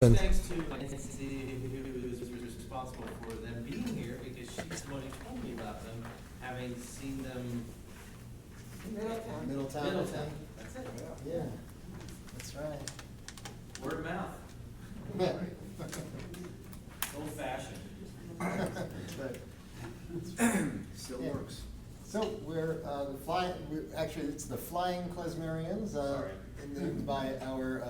Thanks to Cincy, who was responsible for them being here, because she's the one who told me about them, having seen them. Middletown. Middletown. That's it. Yeah, that's right. Word of mouth. Yeah. Old fashioned. That's right. Still Yeah. works. So actually, it's the Flying Klezmerians, Sorry. by our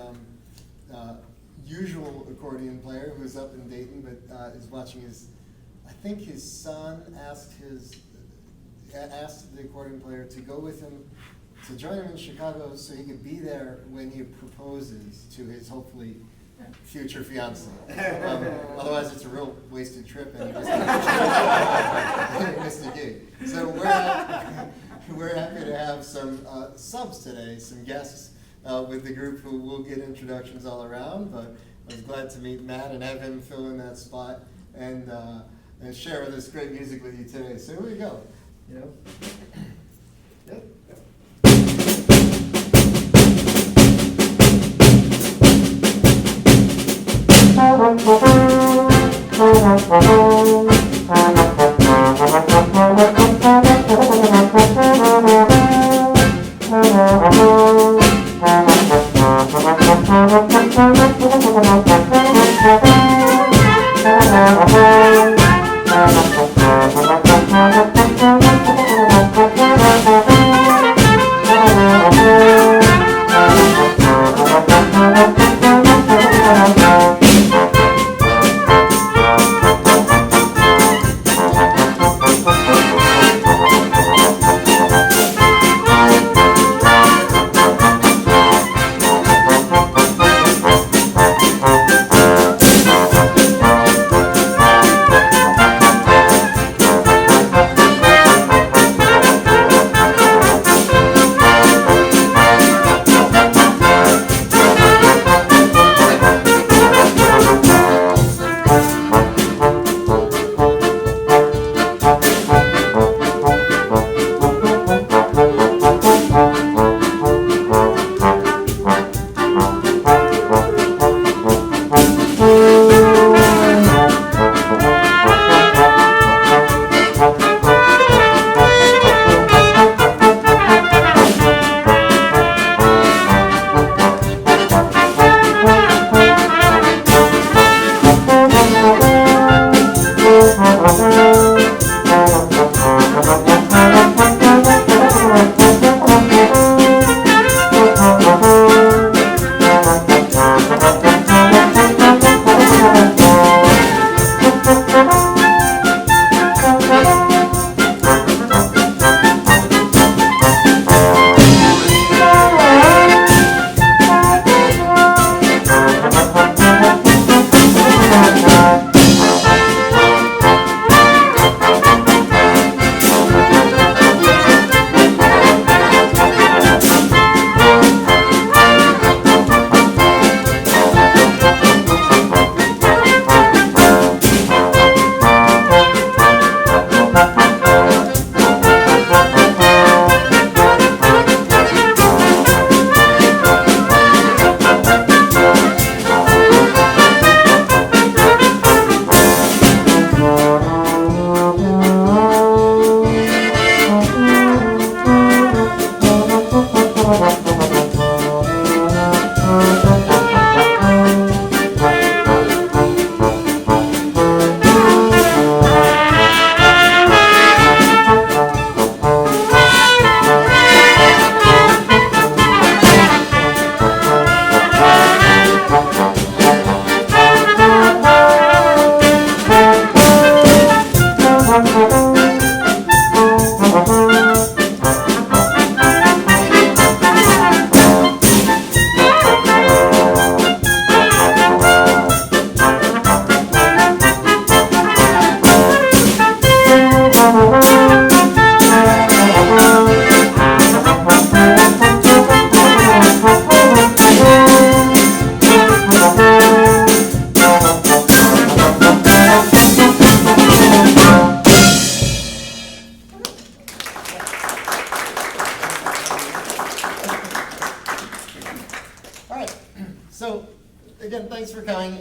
usual accordion player who's up in Dayton, but is watching I think his son asked the accordion player to go with him, to join him in Chicago so he could be there when he proposes to his hopefully future fiancée. Otherwise, it's a real wasted trip and he missed a gig. So we're happy to have some subs today, some guests with the group who will get introductions all around. But I was glad to meet Matt and have him fill in that spot and share this great music with you today. So here we go. You know. Yep.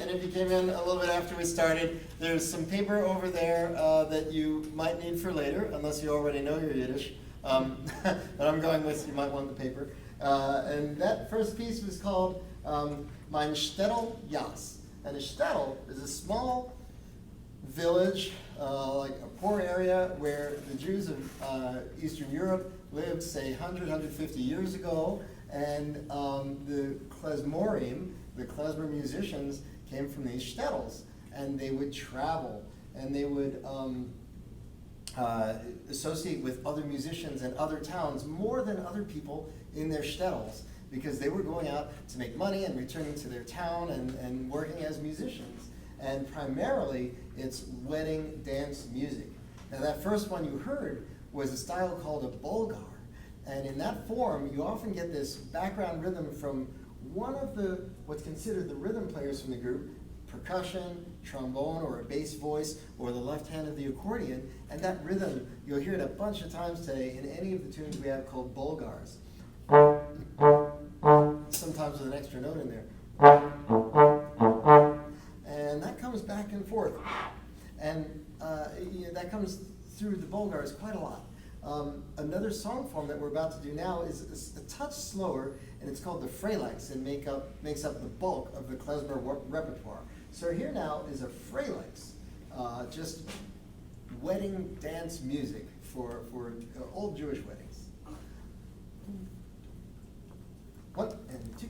and if you came in a little bit after we started, there's some paper over there that you might need for later, unless you already know your Yiddish. But I'm going with, you might want the paper. And that first piece was called Mein Städtel Jas. And a shtetl is a small village, like a poor area where the Jews of Eastern Europe lived, say, 100, 150 years ago. And the Klezmerians, the klezmer musicians, came from these shtetls. And they would travel, and they would associate with other musicians and other towns more than other people in their shtetls, because they were going out to make money and returning to their town and working as musicians. And primarily, it's wedding dance music. Now that first one you heard was a style called a bulgar. And in that form, you often get this background rhythm from one of the, what's considered the rhythm players from the group, percussion, trombone, or a bass voice, or the left hand of the accordion. And that rhythm, you'll hear it a bunch of times today in any of the tunes we have called bulgars. Sometimes with an extra note in there. And that comes back and forth. And that comes through the bulgars quite a lot. Another song form that we're about to do now is a touch slower, and it's called the Freylex, and makes up the bulk of the klezmer repertoire. So here now is a Freylex, just wedding dance music for old Jewish weddings. 1 and 2.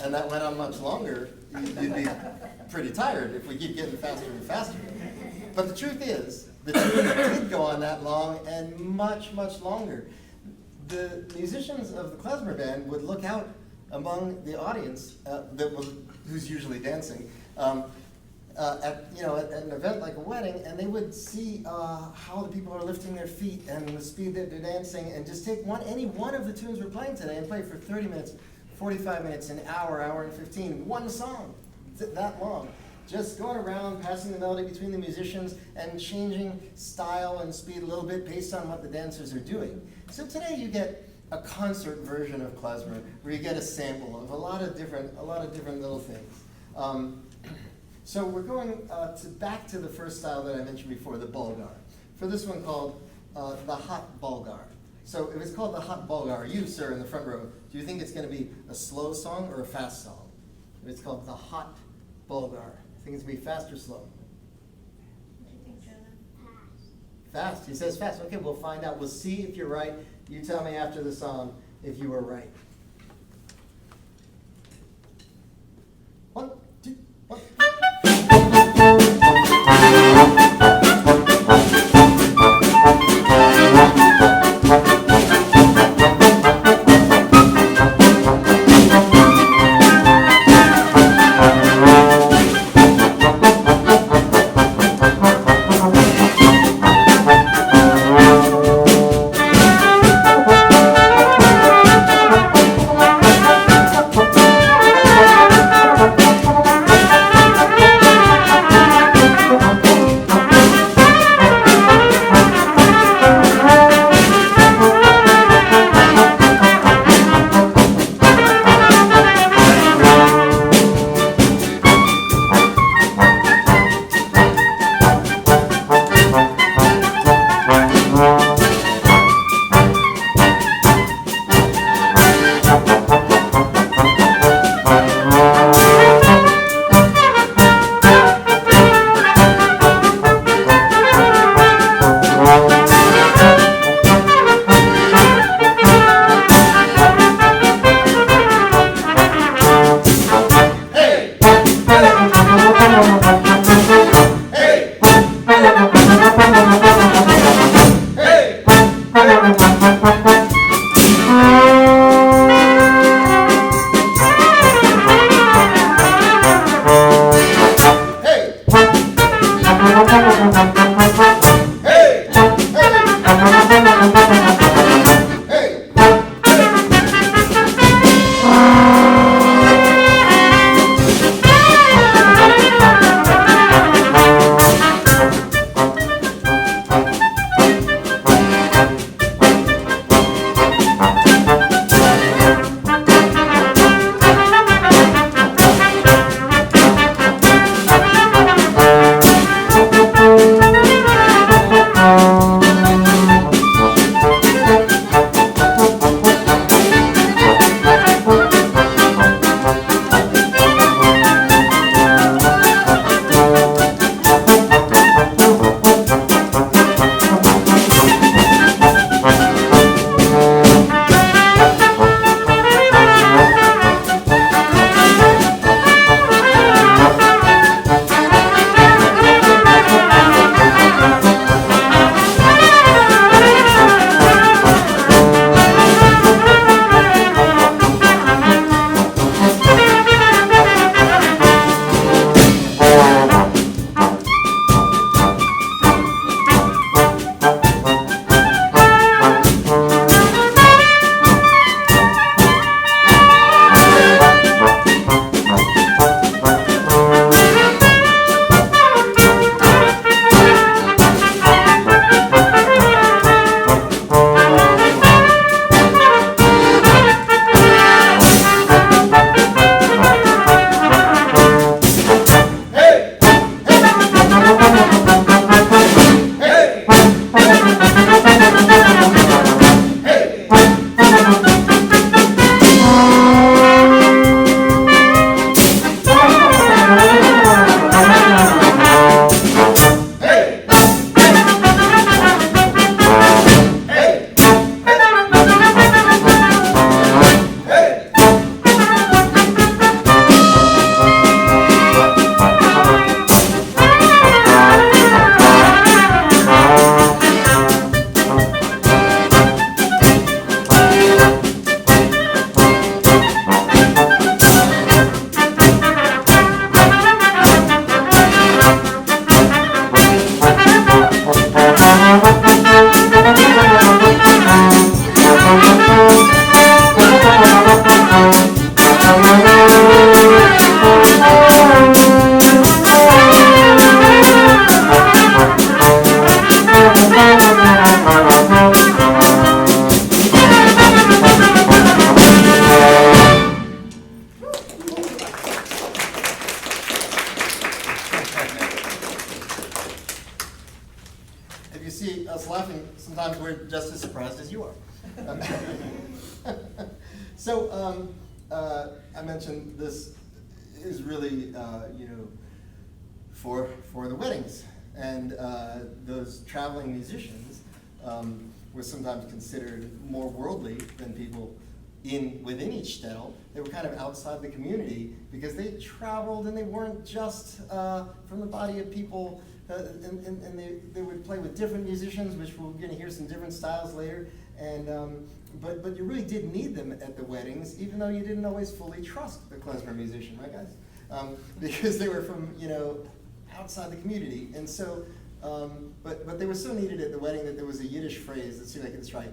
And that went on much longer, you'd be pretty tired if we keep getting faster and faster. But the truth is, the tune did go on that long and much, much longer. The musicians of the klezmer band would look out among the audience who's usually dancing, at an event like a wedding, and they would see how the people are lifting their feet and the speed that they're dancing, and just take any one of the tunes we're playing today and play for 30 minutes, 45 minutes, an hour, hour and 15, one song, that long. Just going around, passing the melody between the musicians and changing style and speed a little bit based on what the dancers are doing. So today you get a concert version of Klezmer, where you get a sample of a lot of different little things. So we're going back to the first style that I mentioned before, the Bulgar. For this one called the Hot Bulgar. So if it's called the Hot Bulgar, you, sir, in the front row, do you think it's going to be a slow song or a fast song? If it's called the Hot Bulgar, think it's going to be fast or slow? Fast. He says fast. Okay, we'll find out. We'll see if you're right. You tell me after the song if you were right. 1, 2, 1. So I mentioned this is really, for the weddings. And those traveling musicians were sometimes considered more worldly than people within each shtetl. They were kind of outside the community because they traveled and they weren't just from the body of people, and they would play with different musicians, which we're going to hear some different styles later. And but you really did need them at the weddings, even though you didn't always fully trust the klezmer musician, right, guys? Because they were from outside the community, and so but they were so needed at the wedding that there was a Yiddish phrase. Let's see if I get this right.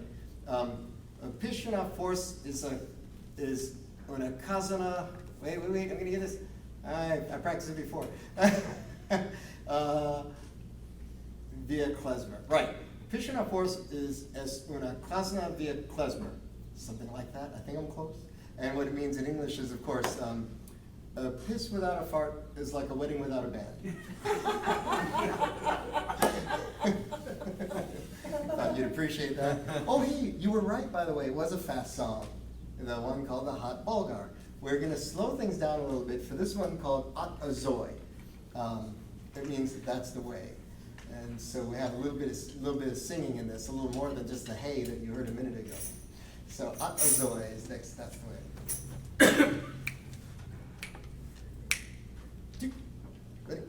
A pishna force is una kazana. Wait, I'm gonna get this. I practiced it before. Via klezmer, right? Pishna force is as una kazana via klezmer, something like that. I think I'm close. And what it means in English is, of course, a piss without a fart is like a wedding without a band. Thought you'd appreciate that. Oh, hey, you were right, by the way. It was a fast song, the one called the Hot Bulgar. We're going to slow things down a little bit for this one called At Azoy. It means that's the way. And so we have a little bit of singing in this, a little more than just the hey that you heard a minute ago. So At Azoy is next. That's the way. Ready?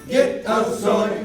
Get a zoe.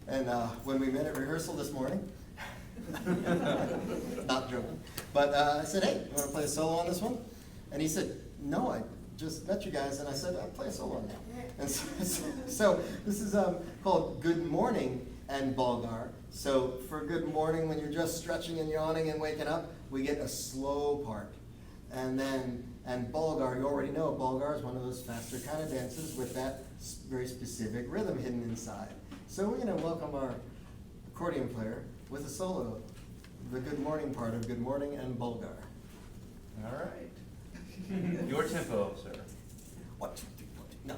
And when we met at rehearsal this morning, not joking, but I said, hey, you want to play a solo on this one? And he said, no, I just met you guys, and I said, I'll play a solo now. And so this is called Good Morning and Bulgar. So for good morning, when you're just stretching and yawning and waking up, we get a slow part. And Bulgar, you already know Bulgar is one of those faster kind of dances with that very specific rhythm hidden inside. So we're going to welcome our accordion player with a solo, the good morning part of Good Morning and Bulgar. All right. Your tempo, sir. 1, 2, 3, 4, 2. No.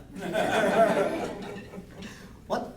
1.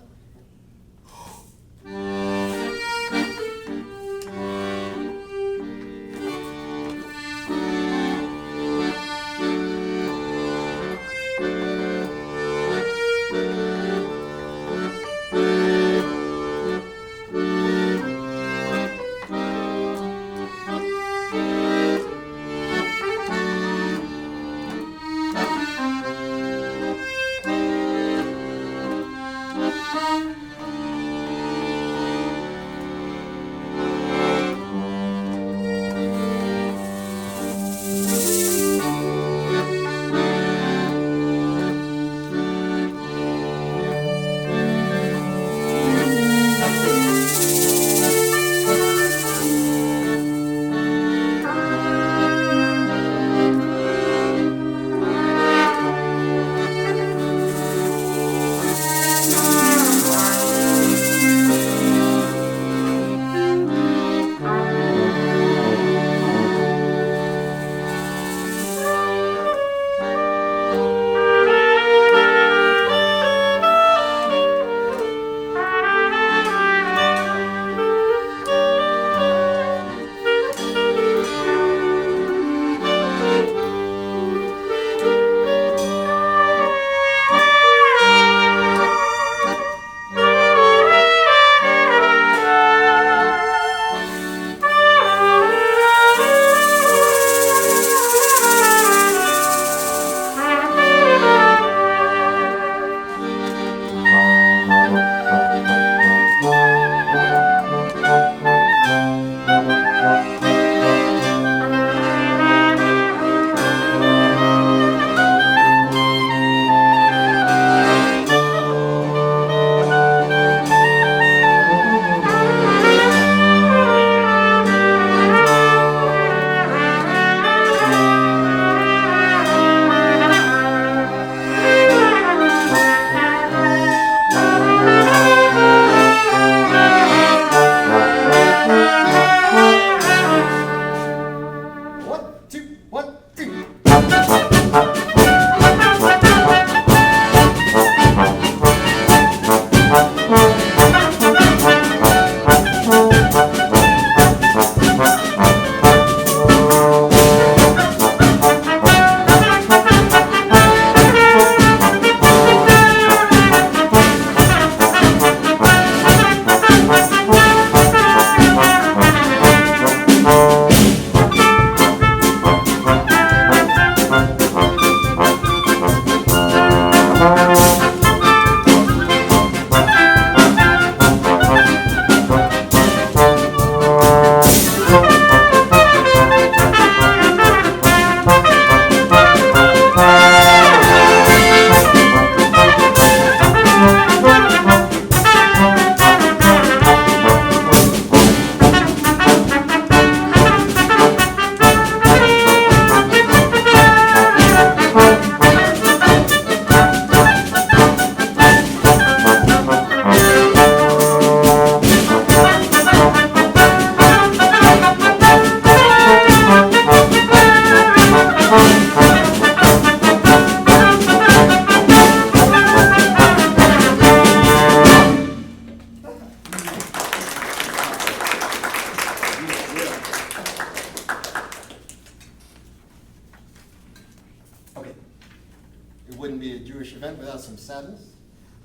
event without some sadness.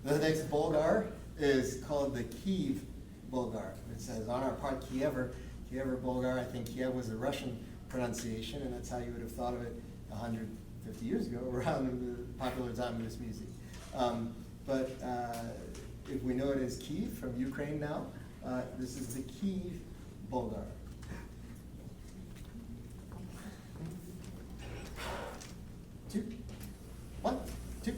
The next Bulgar is called the Kiev Bulgar. It says on our part Kiever Bulgar. I think Kiev was a Russian pronunciation, and that's how you would have thought of it 150 years ago around the popular time of this music. But if we know it as Kyiv from Ukraine now, this is the Kyiv Bulgar. Two, one, two.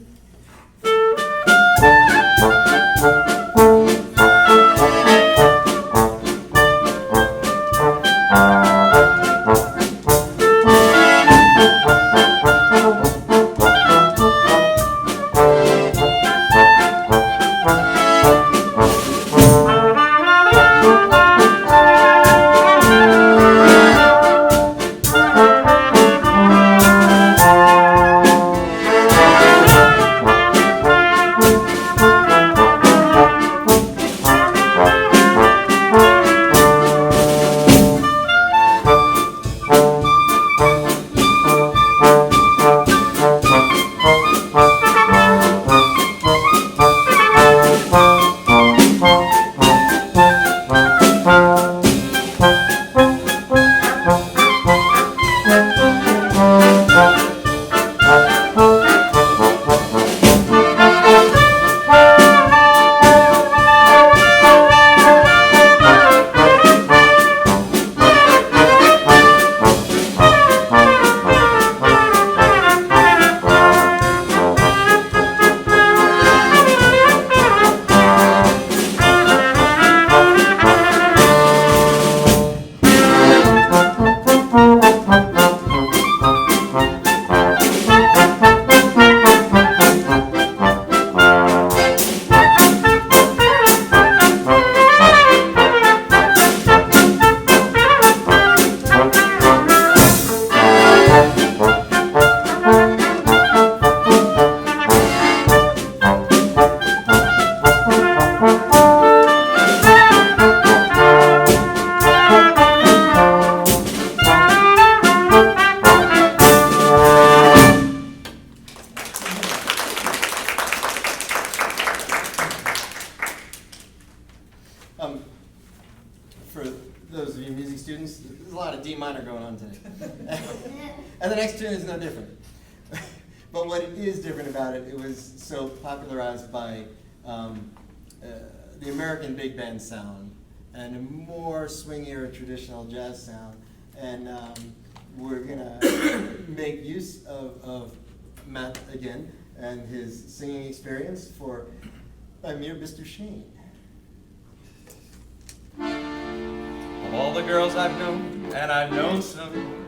For those of you music students, there's a lot of D minor going on today. And the next tune is no different. But what is different about it, it was so popularized by the American big band sound and a more swingier traditional jazz sound. And we're gonna make use of Matt again and his singing experience for Amir Mr. Shane. Of all the girls I've known, and I've known some,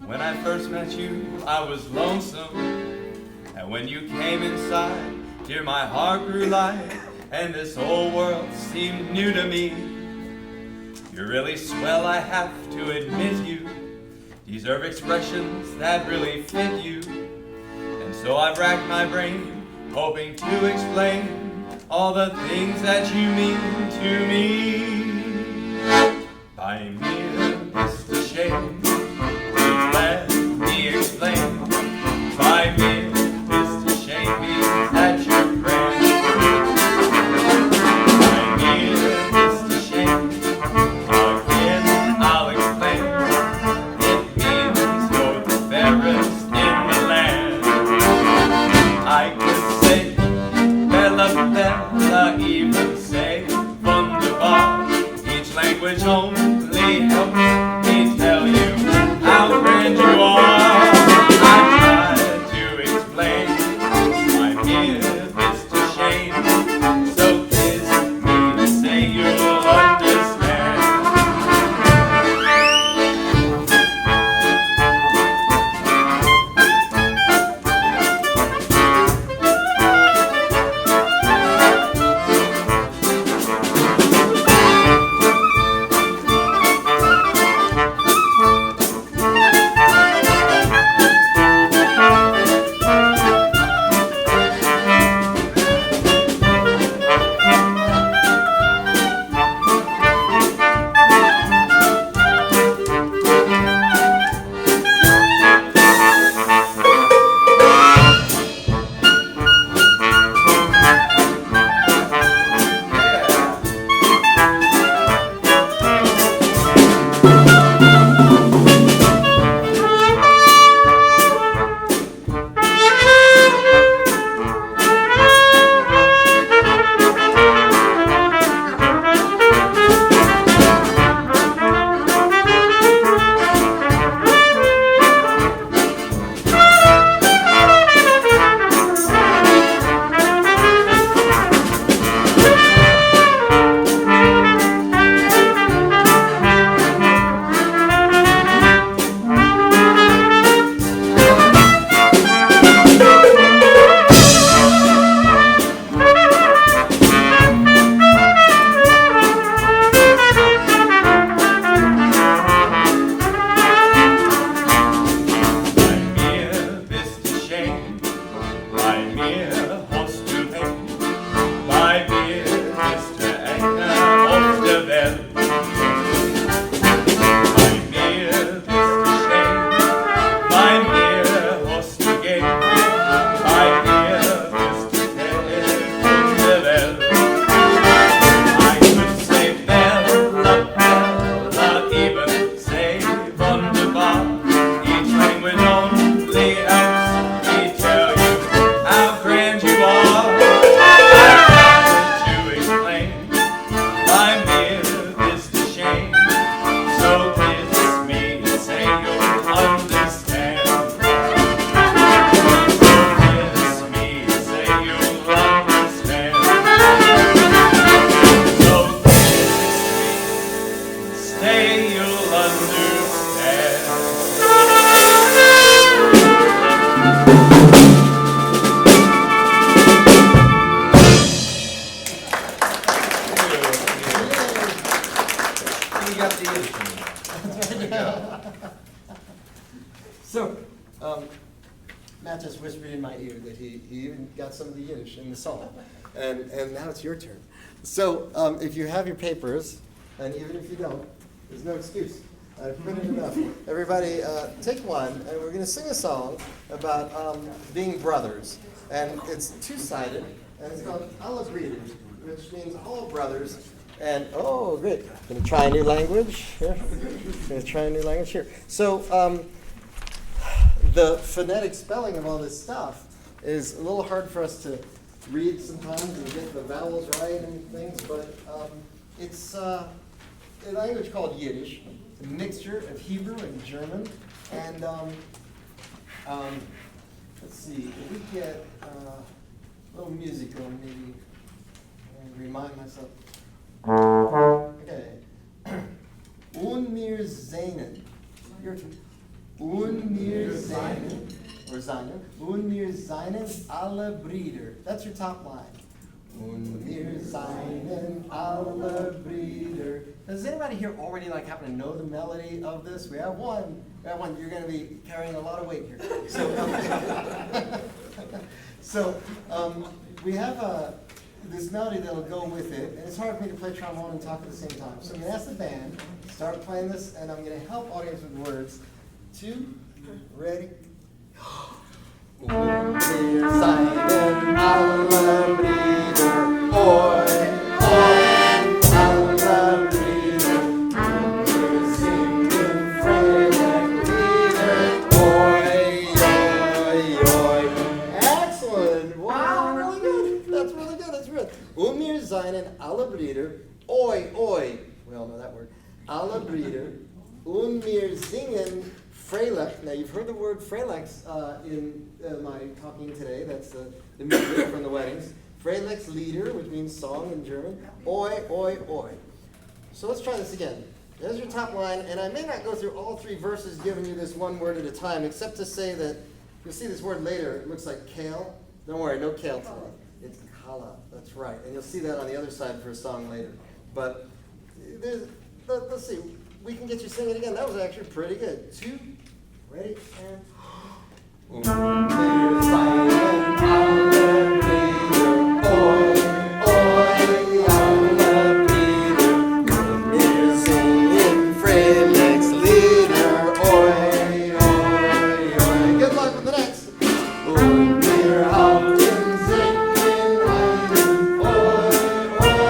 when I first met you, I was lonesome. And when you came inside, dear, my heart grew light, and this whole world seemed new to me. You're really swell, I have to admit you deserve expressions that really fit you. And so I've racked my brain, hoping to explain all the things that you mean to me. By mere Mr. Shane, please let me explain. By mere Mr. Shane means that you're grand. By mere Mr. Shane, again I'll explain. It means you're the fairest in the land. I could say Bella Bella, even say Wunderbar. Each language only helps me tell you how grand you are. I tried to explain I'm here, Mr. Shane, so kiss me to say you'll understand. got the Yiddish in there. So, Matt just whispered in my ear that he even got some of the Yiddish in the song. And now it's your turn. So, if you have your papers, and even if you don't, there's no excuse. I've printed enough. Everybody, take one, and we're going to sing a song about being brothers. And it's two-sided, and it's called Alla Breeder, which means all brothers. And, oh, great. Going to try a new language here. Going to try a new language here. So, the phonetic spelling of all this stuff is a little hard for us to read sometimes and get the vowels right and things, but it's a language called Yiddish, a mixture of Hebrew and German. And let's see, if we get a little music going, maybe, and remind myself. Okay. Un mir seinen. Your turn. Un mir seinen, or seinen. Un mir seinen alle Brüder. That's your top line. Un mir seinen alle Brüder. Does anybody here already like happen to know the melody of this? We have one. We have one. You're going to be carrying a lot of weight here. So, we have this melody that'll go with it, and it's hard for me to play trombone and talk at the same time. So I'm going to ask the band to start playing this, and I'm going to help audience with words. 2, ready? Wir seien alle Brüder, oi, oi, alle Brüder. Wir singen fröhlich Lieder, oi, oi, oi. Excellent! Wow, really good. That's really good. That's good. Wir seien alle Brüder, oi, oi. We all know that word. Alle Brüder. Wir singen Freilach. Now you've heard the word Freilachs in my talking today. That's the music from the weddings. Freilachs Lieder, which means song in German. Oi, oi, oi. So let's try this again. There's your top line, and I may not go through all 3 verses giving you this one word at a time, except to say that you'll see this word later. It looks like kale. Don't worry, no kale today. It's kala. That's right. And you'll see that on the other side for a song later. But let's see. We can get you singing again. That was actually pretty good. 2, ready, and... Wir seien alle Brüder, oi, oi, alle Brüder. Wir singen Freilichs Lieder, oi, oi, oi. Good luck with the next. Und wir halten singen einen, oi, oi,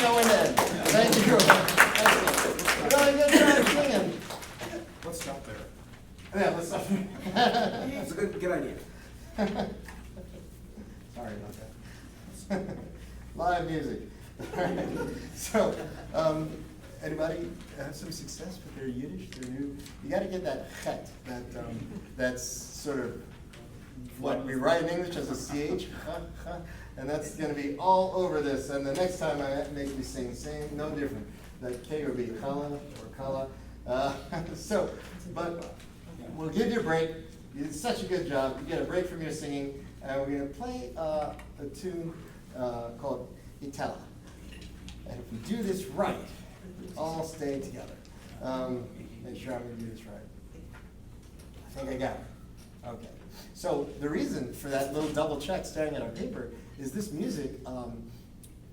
going in. Thank you. Really good job singing. Let's stop there. Yeah, let's stop. That's a good idea. Sorry about that. Live music. So, anybody have some success with their Yiddish, their new? You got to get that chet, that's sort of what we write in English as a ch, and that's going to be all over this. And the next time I make you sing, same, no different. That K would be chala or kala. So, but we'll give you a break. You did such a good job. You get a break from your singing, and we're going to play a tune called Itala. And if we do this right, we all stay together. Make sure I'm going to do this right. I think I got it. Okay. So the reason for that little double check staring at our paper is this music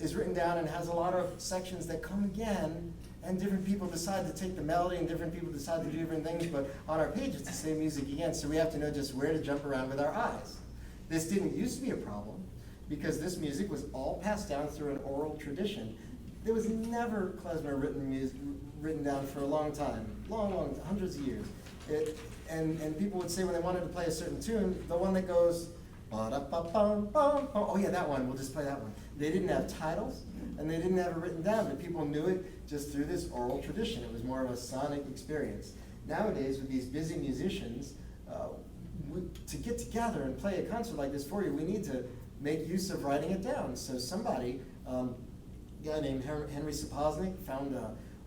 is written down and has a lot of sections that come again, and different people decide to take the melody and different people decide to do different things, but on our page it's the same music again, so we have to know just where to jump around with our eyes. This didn't used to be a problem because this music was all passed down through an oral tradition. There was never klezmer written down for a long time, long, hundreds of years. And people would say when they wanted to play a certain tune, the one that goes, oh yeah, that one, we'll just play that one. They didn't have titles, and they didn't have it written down, but people knew it just through this oral tradition. It was more of a sonic experience. Nowadays, with these busy musicians, to get together and play a concert like this for you, we need to make use of writing it down. So somebody, a guy named Henry Sapoznik, found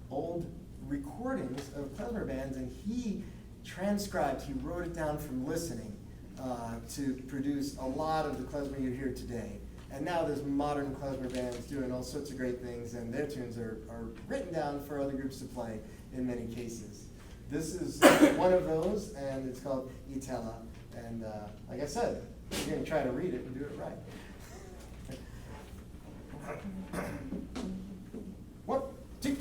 old recordings of klezmer bands, and he transcribed, he wrote it down from listening to produce a lot of the klezmer you hear today. And now there's modern klezmer bands doing all sorts of great things, and their tunes are written down for other groups to play in many cases. This is one of those, and it's called Itala. And like I said, you're going to try to read it and do it right. 1, 2.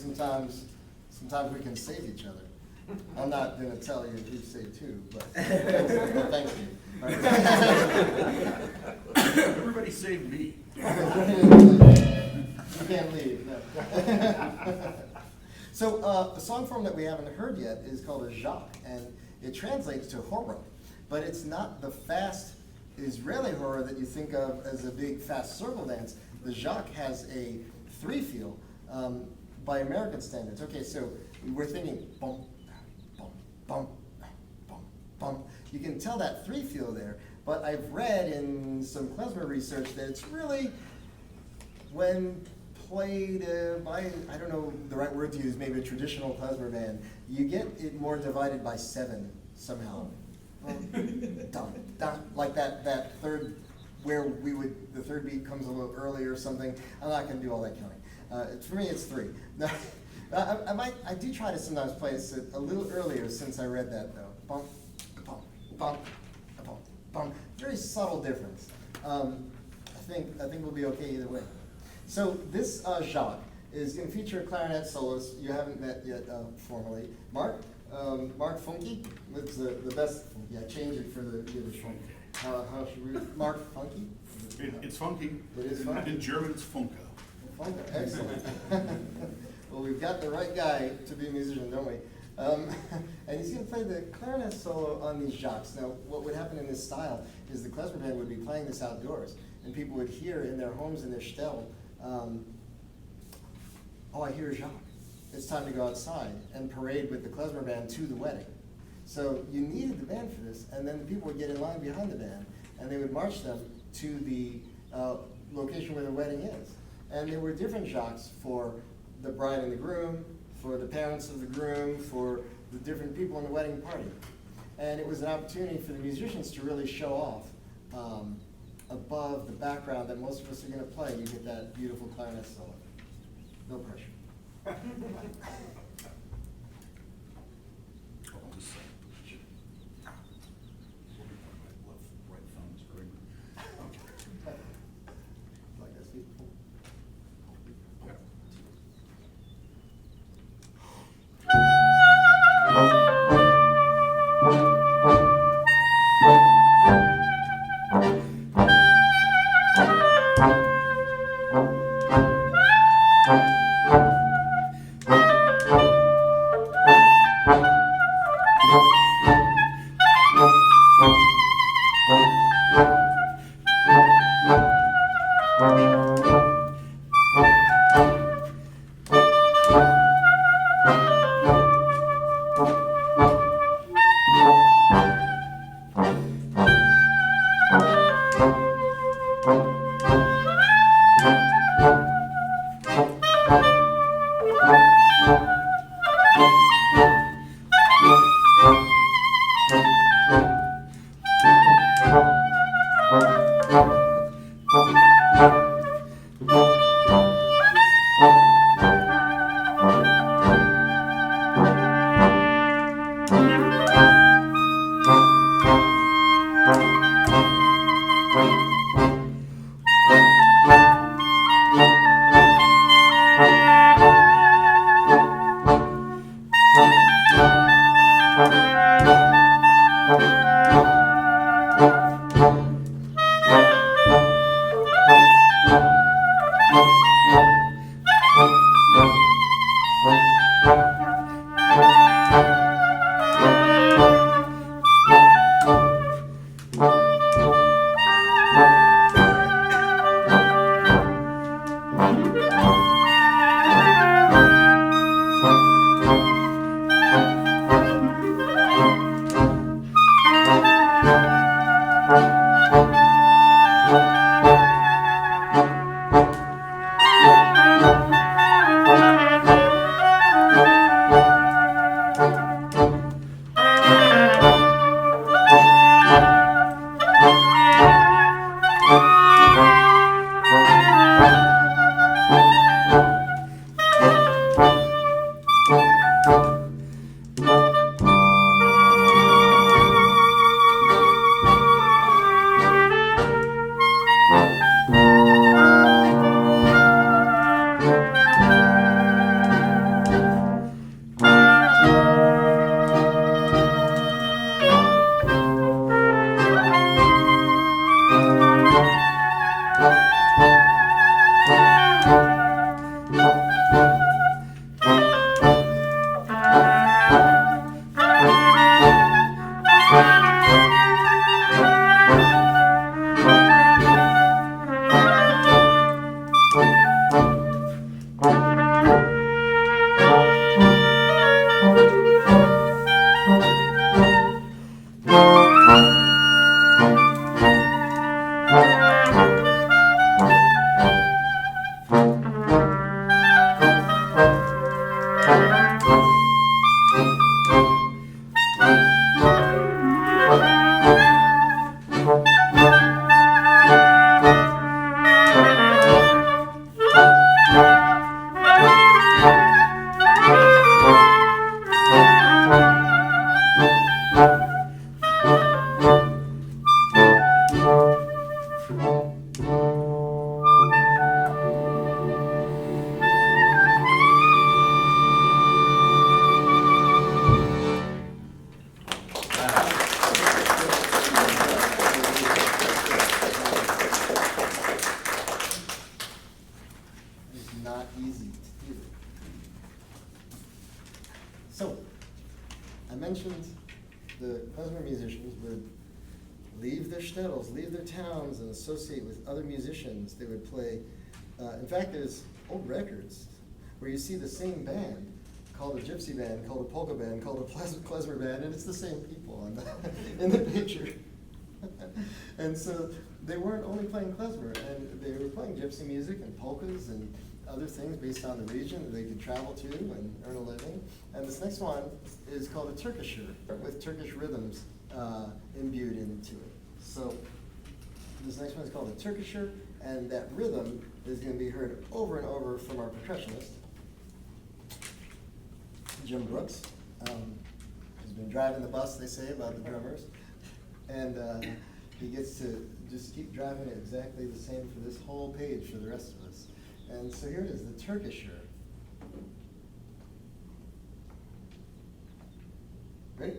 sometimes we can save each other. I'm not gonna tell you who saved who, but thank you. Everybody save me. You can't leave, no. So, a song form that we haven't heard yet is called a jacques, and it translates to horror, but it's not the fast Israeli horror that you think of as a big fast circle dance. The jacques has a 3-feel by American standards. Okay, so we're thinking bump, bump, bump, bump, bump. You can tell that 3-feel there, but I've read in some klezmer research that it's really, when played by, I don't know the right word to use, maybe a traditional klezmer band, you get it more divided by 7 somehow. Dum, dum, like that third, where the third beat comes a little earlier or something. I'm not going to do all that counting. For me, it's 3. Now, I do try to sometimes play it a little earlier since I read that though. Bump, bump, bump, bump, bump. Very subtle difference. I think we'll be okay either way. So this jacques is going to feature a clarinet soloist you haven't met yet formally. Mark Funky with the best. Yeah, change it for the Yiddish one. How should we? Mark Funky. It's funky. It is funky. In German, it's funka. Funka, excellent. Well, we've got the right guy to be a musician, don't we? And he's going to play the clarinet solo on these jacques. Now, what would happen in this style is the klezmer band would be playing this outdoors, and people would hear in their homes, in their shtel, oh, I hear a jacques. It's time to go outside and parade with the klezmer band to the wedding. So you needed the band for this, and then the people would get in line behind the band, and they would march them to the location where the wedding is. And there were different jacques for the bride and the groom, for the parents of the groom, for the different people in the wedding party. And it was an opportunity for the musicians to really show off above the background that most of us are going to play. You get that beautiful clarinet solo. No pressure. I'll just say. Right thumbs, right? Okay. Like this, beautiful. Yeah. Thank leave their shtetls, leave their towns, and associate with other musicians. They would play, in fact, there's old records where you see the same band, called a gypsy band, called a polka band, called a klezmer band, and it's the same people in the picture. And so they weren't only playing klezmer, and they were playing gypsy music and polkas and other things based on the region that they could travel to and earn a living. And this next one is called a Turkisher, with Turkish rhythms imbued into it. So this next one is called a Turkisher, and that rhythm is going to be heard over and over from our percussionist, Jim Brooks. He's been driving the bus, they say, about the drummers. And he gets to just keep driving it exactly the same for this whole page for the rest of us. And so here it is, the Turkisher. Ready?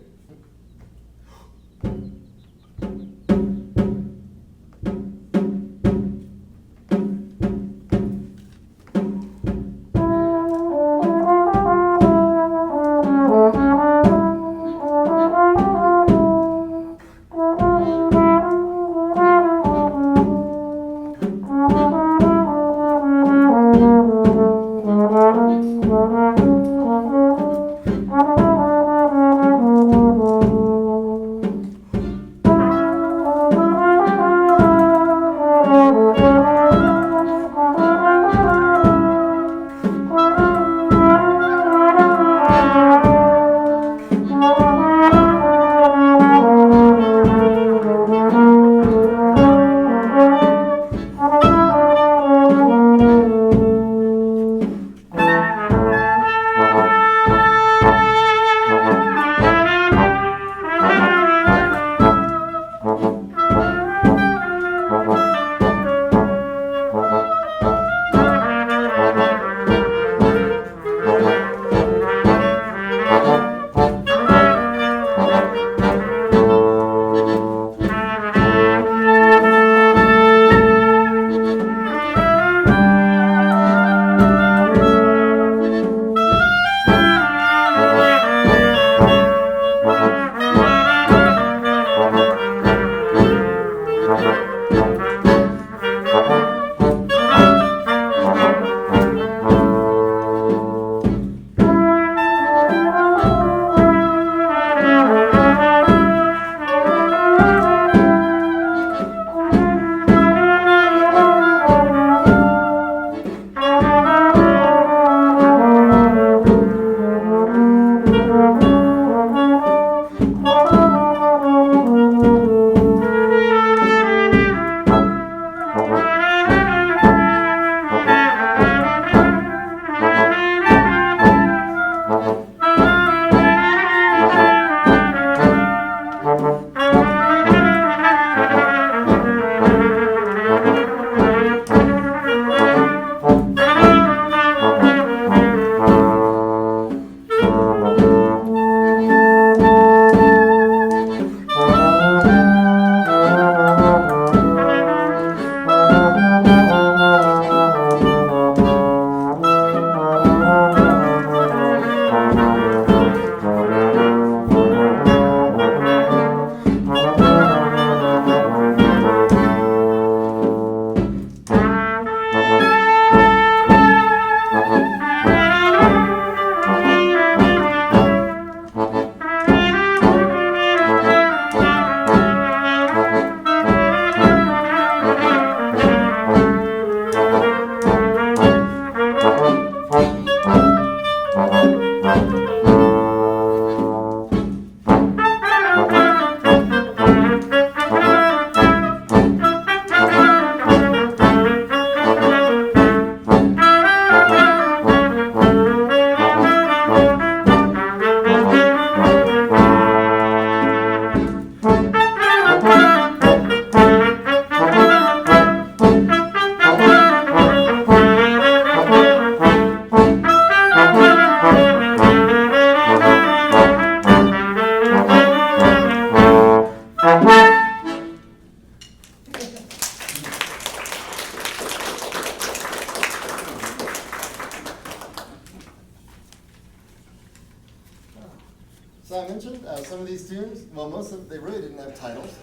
So I mentioned some of these tunes, well, most of them, they really didn't have titles.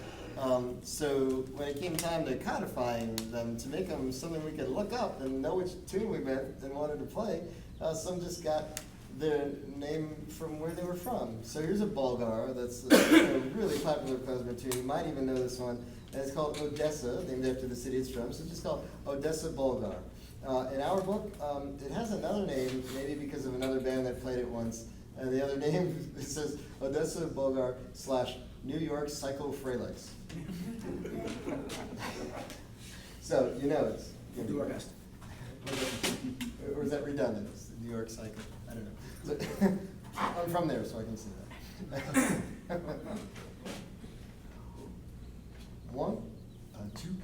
So when it came time to codifying them, to make them something we could look up and know which tune we meant and wanted to play, some just got their name from where they were from. So here's a Bulgar that's a really popular klezmer tune. You might even know this one. And it's called Odessa, named after the city it's from. So it's just called Odessa Bulgar. In our book, it has another name, maybe because of another band that played it once. And the other name, it says Odessa Bulgar / New York Psycho Frelex. So, you know it's. We'll do our best. Or is that redundant? It's the New York Psycho. I don't know. So, I'm from there, so I can see that. One, two.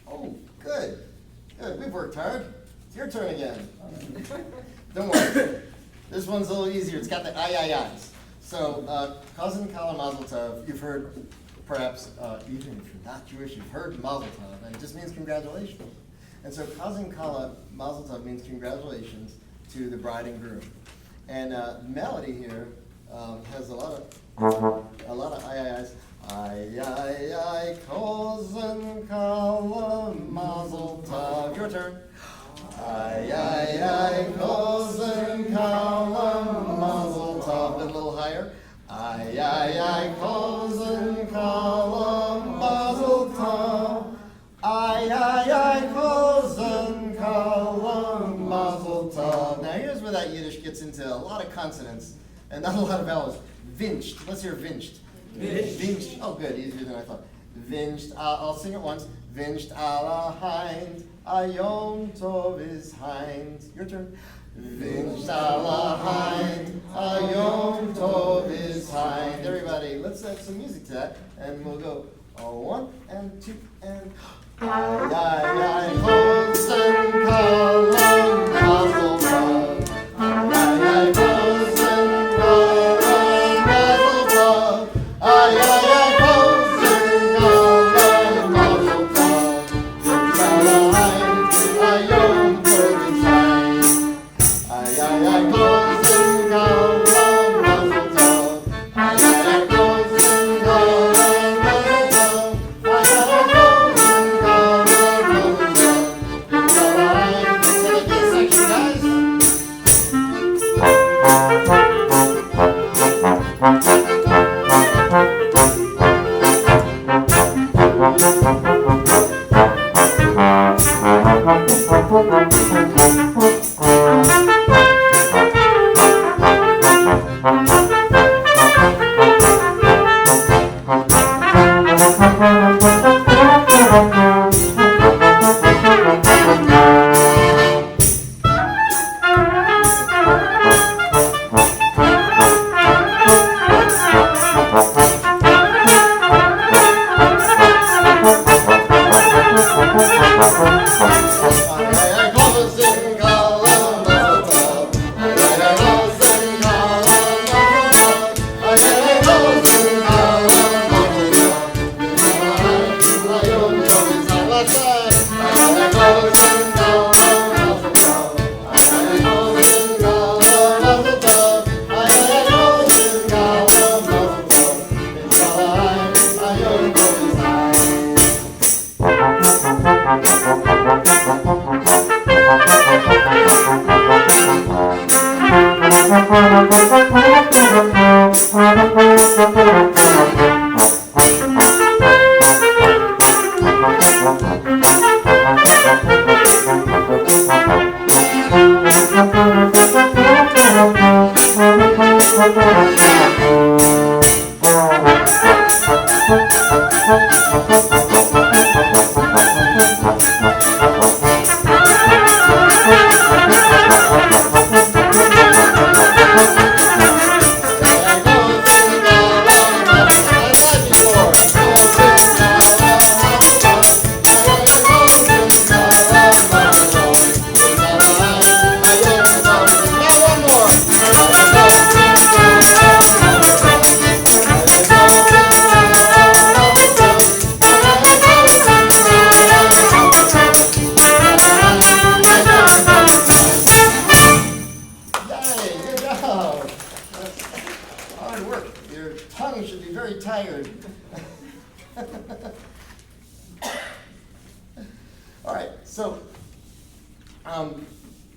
Oh, good. Good. We've worked hard. It's your turn again. Don't worry. This one's a little easier. It's got the I-I-I's. So, Cousin Kala Mazel Tov, you've heard, perhaps, even if you're not Jewish, you've heard Mazel Tov, and it just means congratulations. And so, Cousin Kala Mazel Tov means congratulations to the bride and groom. And melody here has a lot of I-I-I's. I-I-I, Cousin Kala Mazel Tov. Your turn. I-I-I, Cousin Kala Mazel Tov. A little higher. I-I-I, Cousin Kala Mazel Tov. I-I-I, Cousin Kala Mazel Tov. Now here's where that Yiddish gets into a lot of consonants and not a lot of vowels. Vinched. Let's hear vinched. Vinched. Oh, good. Easier than I thought. Vinched. I'll sing it once. Vinched ala hind. A Yom Tov is hind. Your turn. Vinched ala hind. A Yom Tov is hind. Everybody, let's add some music to that, and we'll go 1 and 2 and.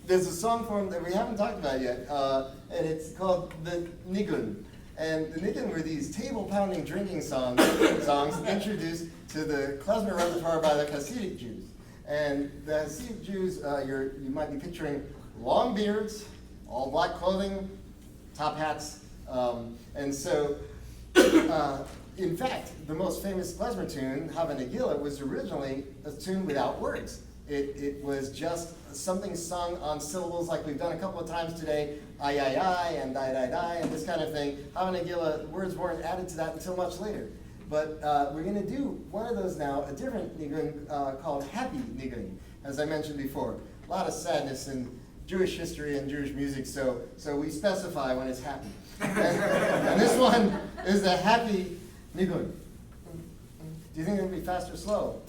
There's a song form that we haven't talked about yet, and it's called the Nigun. And the Nigun were these table-pounding drinking songs introduced to the klezmer repertoire by the Hasidic Jews. And the Hasidic Jews, you might be picturing long beards, all black clothing, top hats, and so, in fact, the most famous klezmer tune, Hava Nagila, was originally a tune without words. It was just something sung on syllables like we've done a couple of times today, ay, ay, ay, and die, die, die, and this kind of thing. Hava Nagila, words weren't added to that until much later. But we're going to do one of those now, a different nigun called Happy Nigun, as I mentioned before. A lot of sadness in Jewish history and Jewish music, so we specify when it's happy. And this one is the Happy Nigun. Do you think it'll be fast or slow?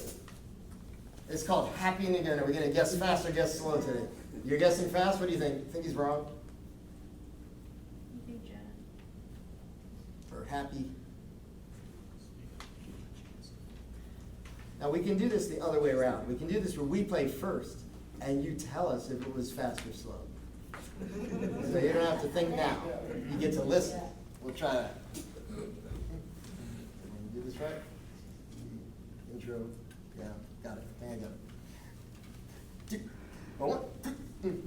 It's called Happy Nigun. Are we going to guess fast or guess slow today? You're guessing fast? What do you think? Think he's wrong? For happy. Now we can do this the other way around. We can do this where we play first, and you tell us if it was fast or slow. So you don't have to think now. You get to listen. We'll try that. Do this right? Intro. Yeah, got it. I think I got it. 2, 1, 2.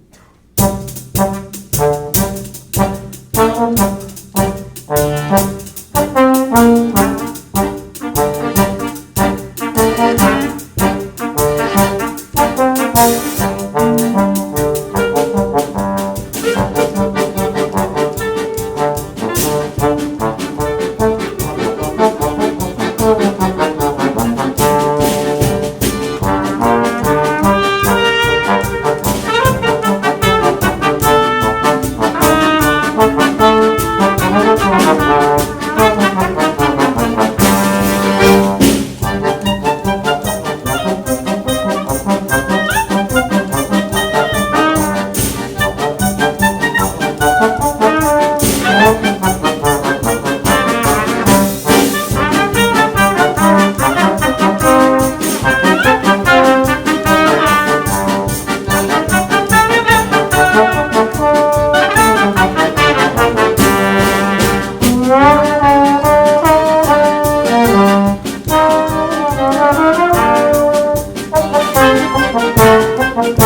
Thank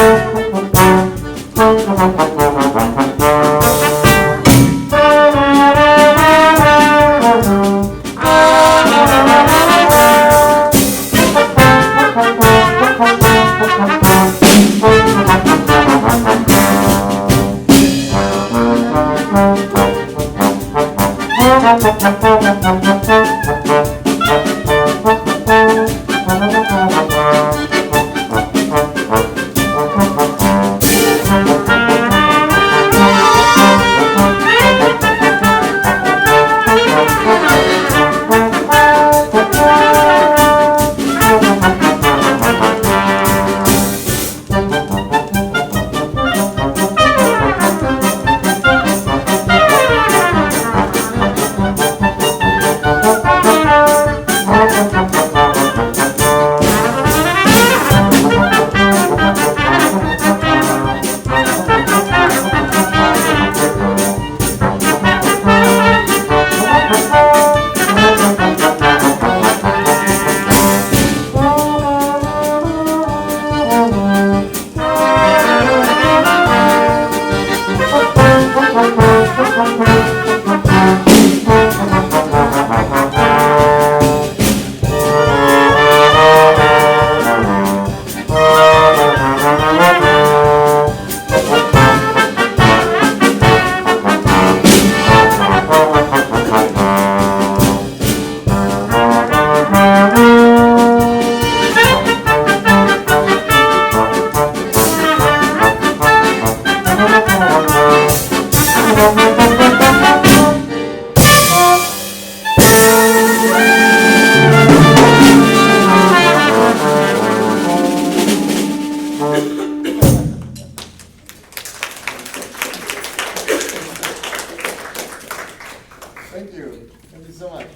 you. Thank you so much.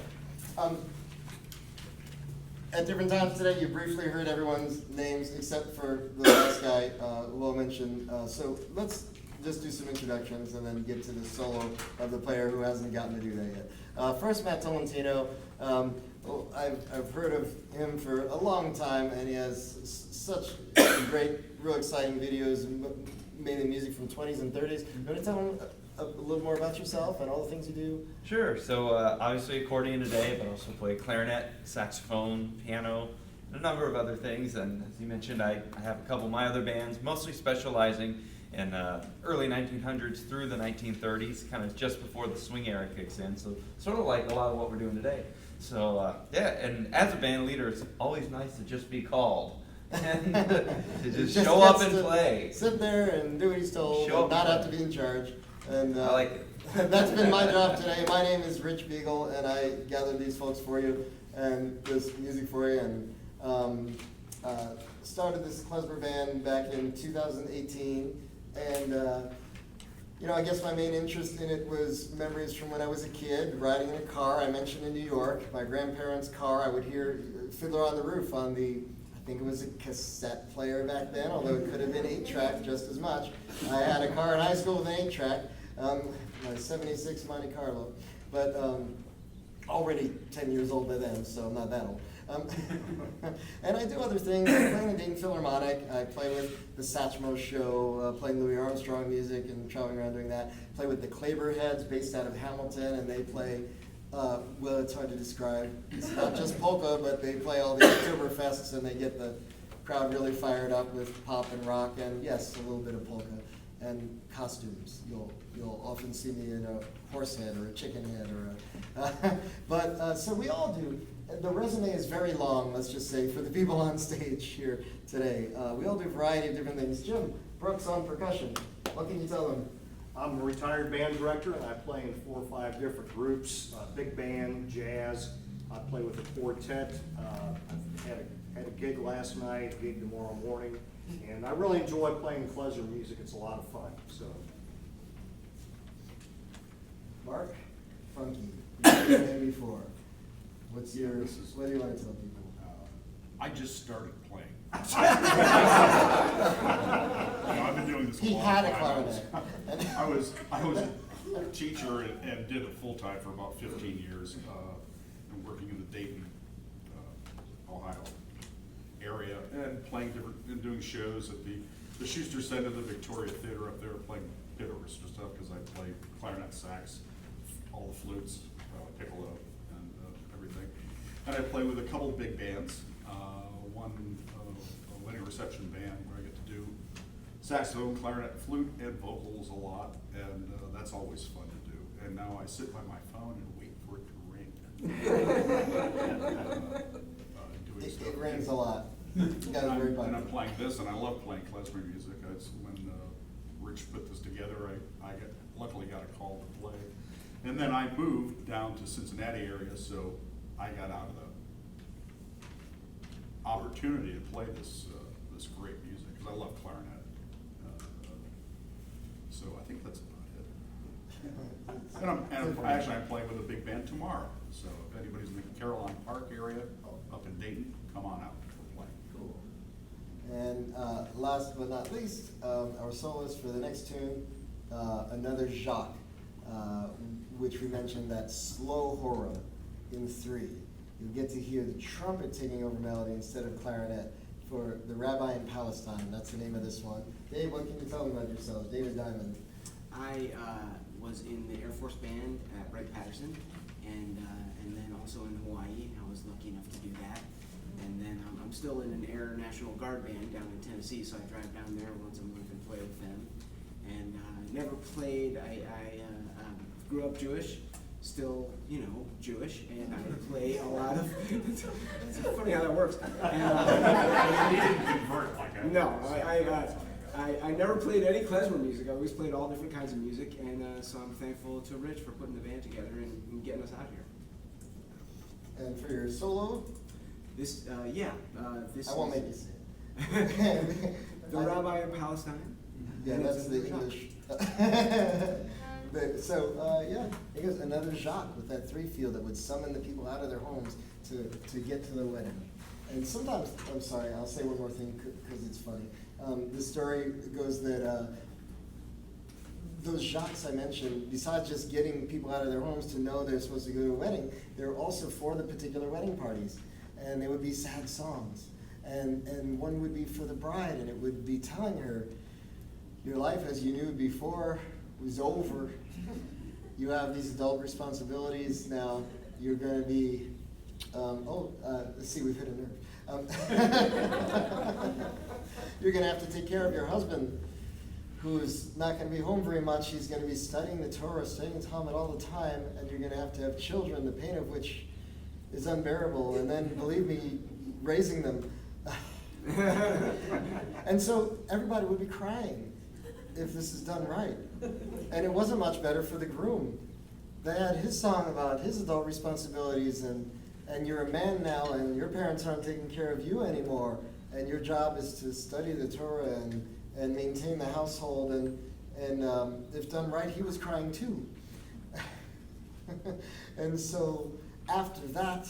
At different times today, you briefly heard everyone's names except for the last guy, Will mentioned. So let's just do some introductions and then get to the solo of the player who hasn't gotten to do that yet. First, Matt Tolentino. Well, I've heard of him for a long time, and he has such great, real exciting videos, mainly music from 20s and 30s. You want to tell him a little more about yourself and all the things you do? Sure. So obviously accordion today, but also play clarinet, saxophone, piano, and a number of other things. And as you mentioned, I have a couple of my other bands, mostly specializing in early 1900s through the 1930s, kind of just before the swing era kicks in. So sort of like a lot of what we're doing today. So yeah, and as a band leader, it's always nice to just be called. And to just show up and play. Sit there and do what he's told, Show and up not and have to play. be in charge. And I like it. that's been my job today. My name is Rich Beagle, and I gathered these folks for you and this music for you. And started this klezmer band back in 2018. And you know, I guess my main interest in it was memories from when I was a kid, riding in a car. I mentioned in New York, my grandparents' car. I would hear Fiddler on the Roof on the, I think it was a cassette player back then, although it could have been 8-track just as much. I had a car in high school with an 8-track, my 76 Monte Carlo, but already 10 years old by then, so I'm not that old. And I do other things. I play in the Dayton Philharmonic. I play with the Satchmo Show, playing Louis Armstrong music and traveling around doing that. Play with the Klezmerians based out of Hamilton, and they play, well, it's hard to describe. It's not just polka, but they play all the Oktoberfests, and they get the crowd really fired up with pop and rock, and yes, a little bit of polka. And costumes. You'll often see me in a horse head or a chicken head or a, so we all do. The resume is very long, let's just say, for the people on stage here today. We all do a variety of different things. Jim Brooks on percussion. What can you tell them? I'm a retired band director, and I play in 4 or 5 different groups, big band, jazz. I play with a quartet. I had a gig last night, gig tomorrow morning, and I really enjoy playing Klezmer music. It's a lot of fun. So, Mark Funky. You've been there before. What do you want to tell people? I just started playing. I've been doing this a He long had a time. clarinet. I was a teacher and did it full time for about 15 years. I'm working in the Dayton, Ohio area and playing different and doing shows at the the Schuster Center, the Victoria Theater up there playing pit orchestra stuff, because I play clarinet, sax, all the flutes, piccolo, and everything. And I play with a couple big bands. One a wedding reception band where I get to do saxophone, clarinet, flute, and vocals a lot, and that's always fun to do. And now I sit by my phone and wait for it to ring. It rings a lot. You gotta worry about And I'm it. playing this, and I love playing klezmer music. It's when Rich put this together, luckily got a call to play. And then I moved down to Cincinnati area, so I got out of the opportunity to play this great music, because I love clarinet. So I think that's about it. And I'm playing with a big band tomorrow. So if anybody's in the Caroline Park area up in Dayton, come on out. We're playing. Cool. And last but not least, our soloist for the next tune, another Jacques, which we mentioned, that slow horror in 3. You get to hear the trumpet taking over melody instead of clarinet for The Rabbi in Palestine. That's the name of this one. Dave, what can you tell them about yourself? David Diamond. I was in the Air Force Band at Wright-Patterson, and then also in Hawaii. I was lucky enough to do that. And then I'm still in an Air National Guard band down in Tennessee, so I drive down there once a month and play with them. And never played. I grew up Jewish, still, Jewish, and I play a lot of. It's funny how that works. And, You didn't convert like I no, I never played any klezmer music. I always played all different kinds of music, and so I'm thankful to Rich for putting the band together and getting us out here. And for your solo, This, this I won't is make you say it. The Rabbi in Palestine. Yeah, And that's it's the another English. It goes another Jacques with that 3 feel that would summon the people out of their homes to get to the wedding. And sometimes, I'm sorry, I'll say one more thing because it's funny. The story goes that those Jacques I mentioned, besides just getting people out of their homes to know they're supposed to go to a wedding, they're also for the particular wedding parties. And they would be sad songs. And one would be for the bride, and it would be telling her, your life as you knew before was over. You have these adult responsibilities now. You're going to be, let's see, we've hit a nerve. You're going to have to take care of your husband, who's not going to be home very much. He's going to be studying the Torah, studying Talmud all the time, and you're going to have children, the pain of which is unbearable. And then, believe me, raising them. And so everybody would be crying if this is done right. And it wasn't much better for the groom. They had his song about his adult responsibilities, and you're a man now, and your parents aren't taking care of you anymore, and your job is to study the Torah and maintain the household, and if done right, he was crying too. And so after that,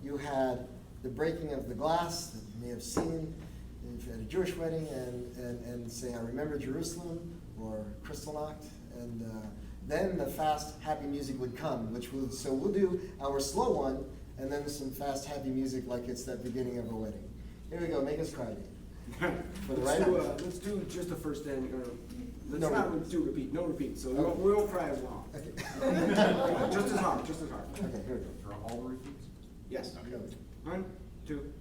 you had the breaking of the glass that you may have seen at a Jewish wedding, and say, I remember Jerusalem, or Kristallnacht, and then the fast, happy music would come, so we'll do our slow one, and then some fast, happy music like it's that beginning of a wedding. Here we go, make us cry, Dave. For the right Let's do just the first ending, or let's No not repeat. do repeat, no repeat, so Okay. we won't cry as long. Okay. Just as hard, just as hard. Okay, here we go. For all the repeats? Yes. Go. 1, 2.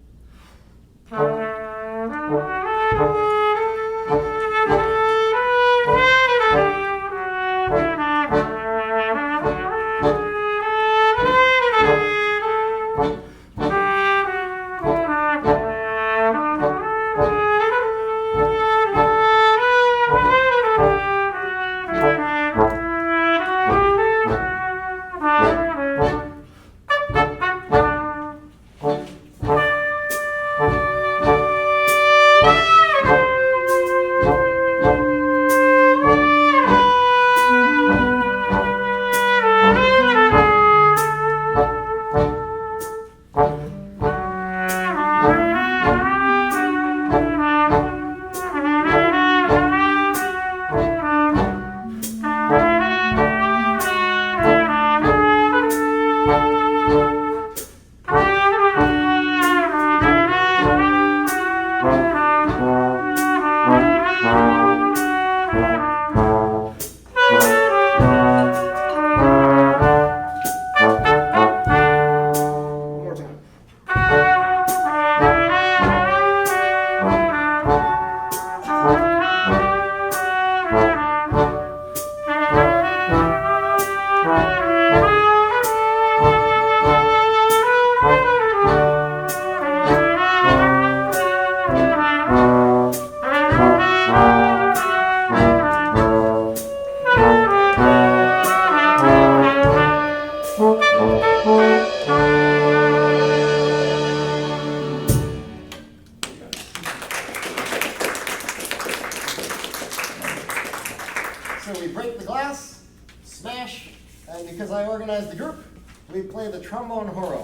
So we break the glass, smash, and because I organized the group, we play the trombone horror.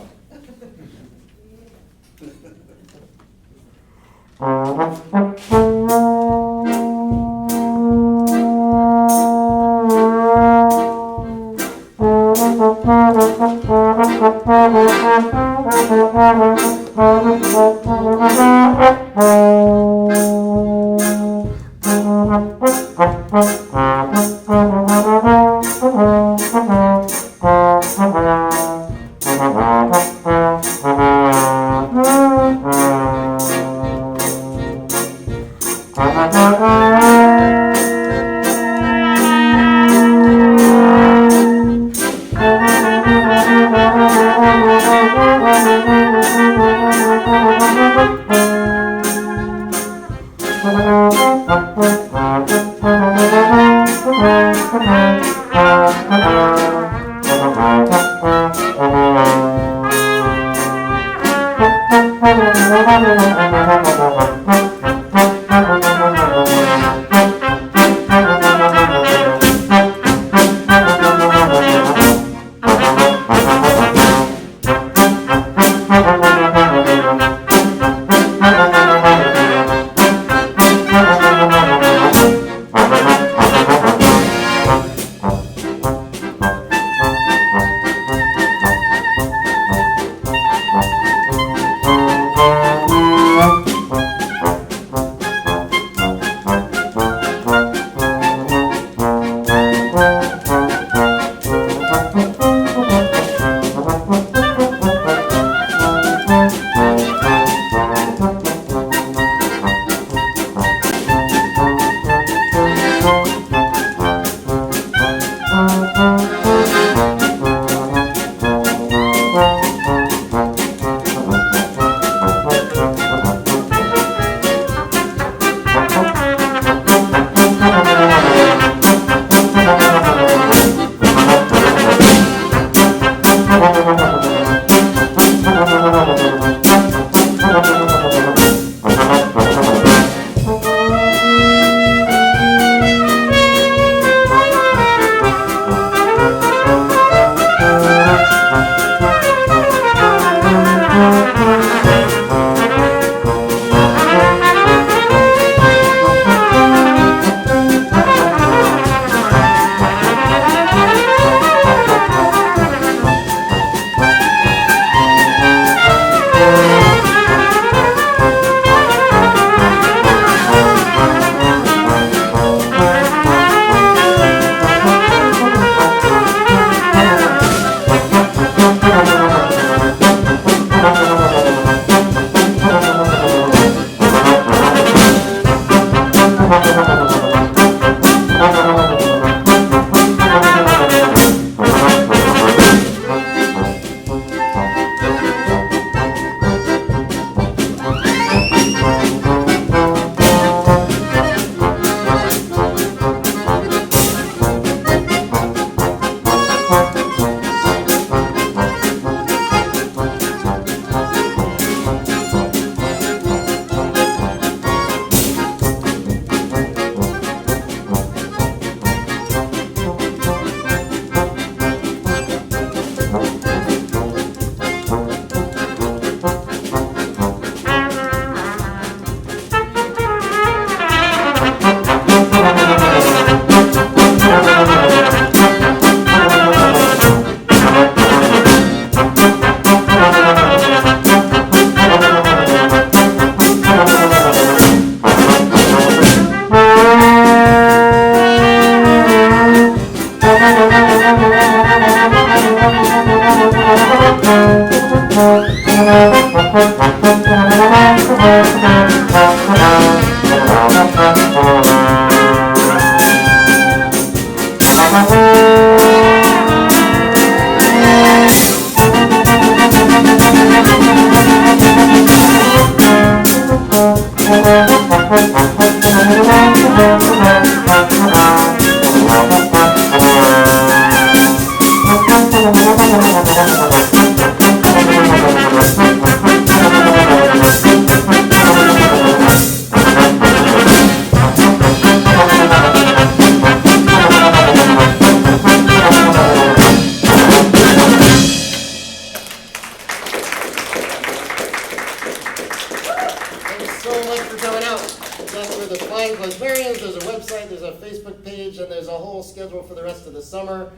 there's a website, there's a Facebook page, and there's a whole schedule for the rest of the summer.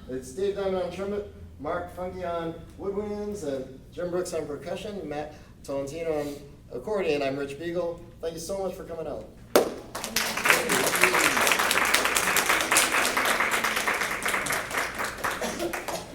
It's Dave Diamond on trumpet, Mark Funky on woodwinds, and Jim Brooks on percussion, Matt Tolentino on accordion. I'm Rich Beagle. Thank you so much for coming out.